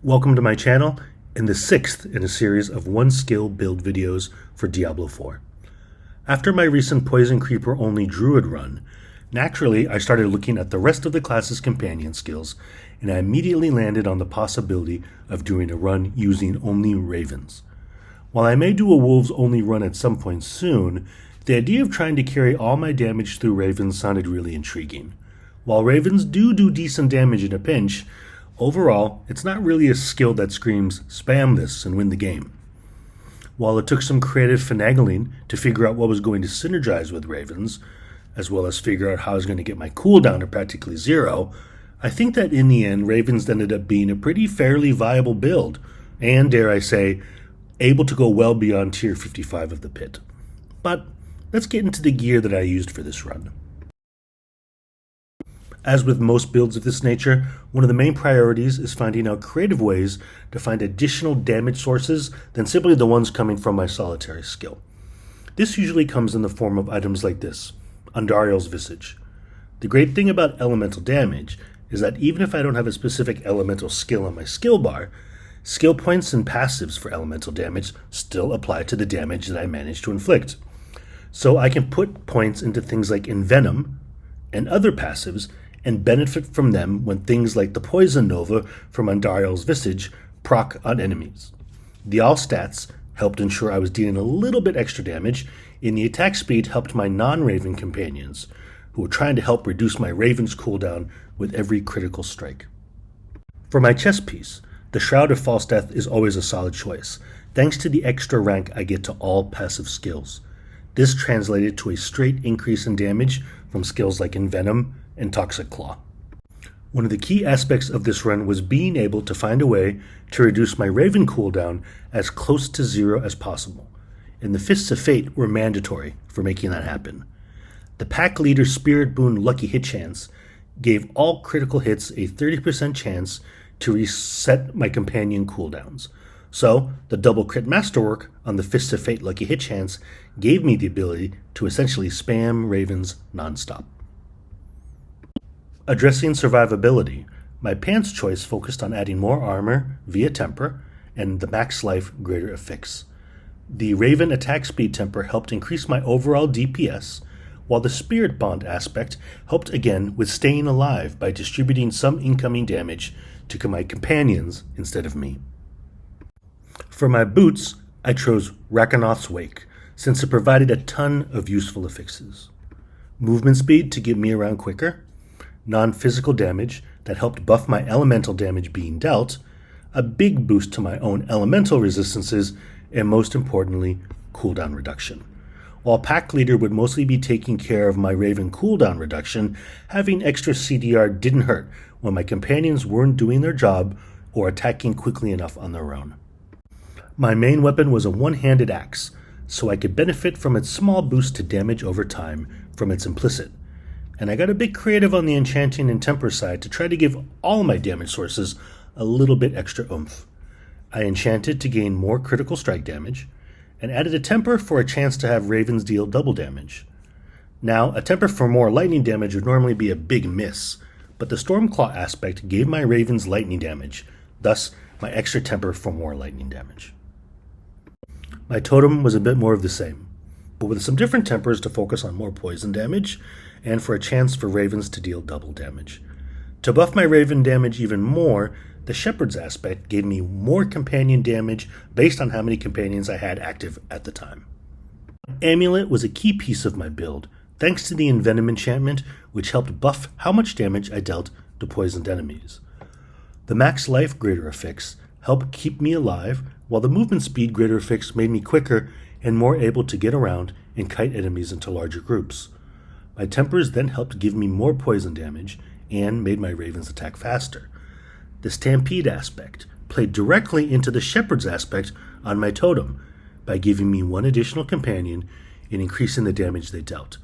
Welcome to my channel, and the sixth in a series of one skill build videos for Diablo 4. After my recent Poison Creeper only Druid run, naturally I started looking at the rest of the class's companion skills, and I immediately landed on the possibility of doing a run using only Ravens. While I may do a Wolves only run at some point soon, the idea of trying to carry all my damage through Ravens sounded really intriguing. While Ravens do decent damage in a pinch, overall, it's not really a skill that screams, spam this and win the game. While it took some creative finagling to figure out what was going to synergize with Ravens, as well as figure out how I was going to get my cooldown to practically zero, I think that in the end, Ravens ended up being a pretty fairly viable build, and dare I say, able to go well beyond tier 55 of the pit. But let's get into the gear that I used for this run. As with most builds of this nature, one of the main priorities is finding out creative ways to find additional damage sources than simply the ones coming from my solitary skill. This usually comes in the form of items like this, Andariel's Visage. The great thing about elemental damage is that even if I don't have a specific elemental skill on my skill bar, skill points and passives for elemental damage still apply to the damage that I manage to inflict. So I can put points into things like Envenom and other passives and benefit from them when things like the Poison Nova from Andariel's Visage proc on enemies. The all stats helped ensure I was dealing a little bit extra damage, and the attack speed helped my non-Raven companions, who were trying to help reduce my Raven's cooldown with every critical strike. For my chest piece, the Shroud of False Death is always a solid choice, thanks to the extra rank I get to all passive skills. This translated to a straight increase in damage from skills like Envenom and Toxic Claw. One of the key aspects of this run was being able to find a way to reduce my Raven cooldown as close to zero as possible, and the Fists of Fate were mandatory for making that happen. The Pack Leader Spirit Boon Lucky Hit Chance gave all critical hits a 30% chance to reset my companion cooldowns, so the double crit masterwork on the Fists of Fate Lucky Hit Chance gave me the ability to essentially spam Ravens nonstop. Addressing survivability, my pants choice focused on adding more armor via temper and the max life greater affix. The Raven attack speed temper helped increase my overall DPS, while the Spirit Bond aspect helped again with staying alive by distributing some incoming damage to my companions instead of me. For my boots, I chose Rakanoth's Wake, since it provided a ton of useful affixes. Movement speed to get me around quicker, non-physical damage that helped buff my elemental damage being dealt, a big boost to my own elemental resistances, and most importantly, cooldown reduction. While Pack Leader would mostly be taking care of my Raven cooldown reduction, having extra CDR didn't hurt when my companions weren't doing their job or attacking quickly enough on their own. My main weapon was a one-handed axe, so I could benefit from its small boost to damage over time from its implicit, and I got a bit creative on the enchanting and temper side to try to give all my damage sources a little bit extra oomph. I enchanted to gain more critical strike damage, and added a temper for a chance to have Ravens deal double damage. Now, a temper for more lightning damage would normally be a big miss, but the Stormclaw aspect gave my Ravens lightning damage, thus my extra temper for more lightning damage. My totem was a bit more of the same, but with some different tempers to focus on more poison damage, and for a chance for Ravens to deal double damage. To buff my Raven damage even more, the Shepherd's aspect gave me more companion damage based on how many companions I had active at the time. Amulet was a key piece of my build, thanks to the Envenom enchantment, which helped buff how much damage I dealt to poisoned enemies. The Max Life Greater Affix helped keep me alive, while the Movement Speed Greater Affix made me quicker and more able to get around and kite enemies into larger groups. My tempers then helped give me more poison damage and made my Ravens attack faster. The Stampede aspect played directly into the Shepherd's aspect on my totem by giving me one additional companion and increasing the damage they dealt,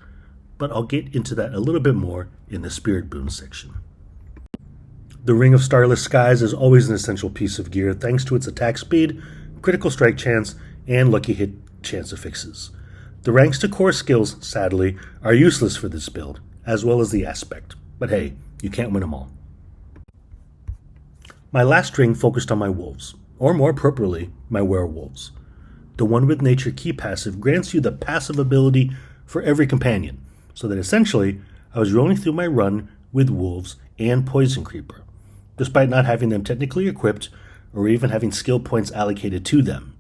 but I'll get into that a little bit more in the Spirit Boon section. The Ring of Starless Skies is always an essential piece of gear thanks to its attack speed, critical strike chance, and lucky hit chance affixes. The ranks to core skills, sadly, are useless for this build, as well as the aspect, but hey, you can't win them all. My last string focused on my wolves, or more appropriately, my werewolves. The One with Nature key passive grants you the passive ability for every companion, so that essentially I was rolling through my run with wolves and Poison Creeper, despite not having them technically equipped or even having skill points allocated to them.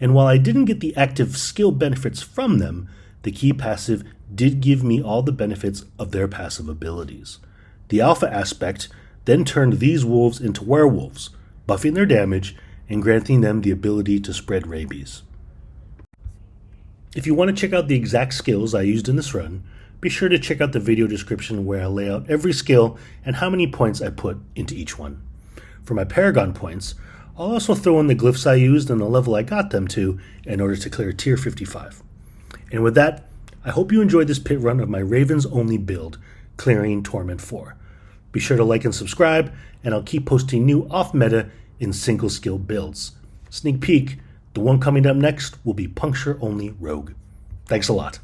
And while I didn't get the active skill benefits from them, the key passive did give me all the benefits of their passive abilities. The alpha aspect then turned these wolves into werewolves, buffing their damage and granting them the ability to spread rabies. If you want to check out the exact skills I used in this run, be sure to check out the video description where I lay out every skill and how many points I put into each one. For my Paragon points, I'll also throw in the glyphs I used and the level I got them to in order to clear tier 55. And with that, I hope you enjoyed this pit run of my Ravens only build, clearing Torment 4. Be sure to like and subscribe, and I'll keep posting new off-meta in single skill builds. Sneak peek, the one coming up next will be Puncture Only Rogue. Thanks a lot.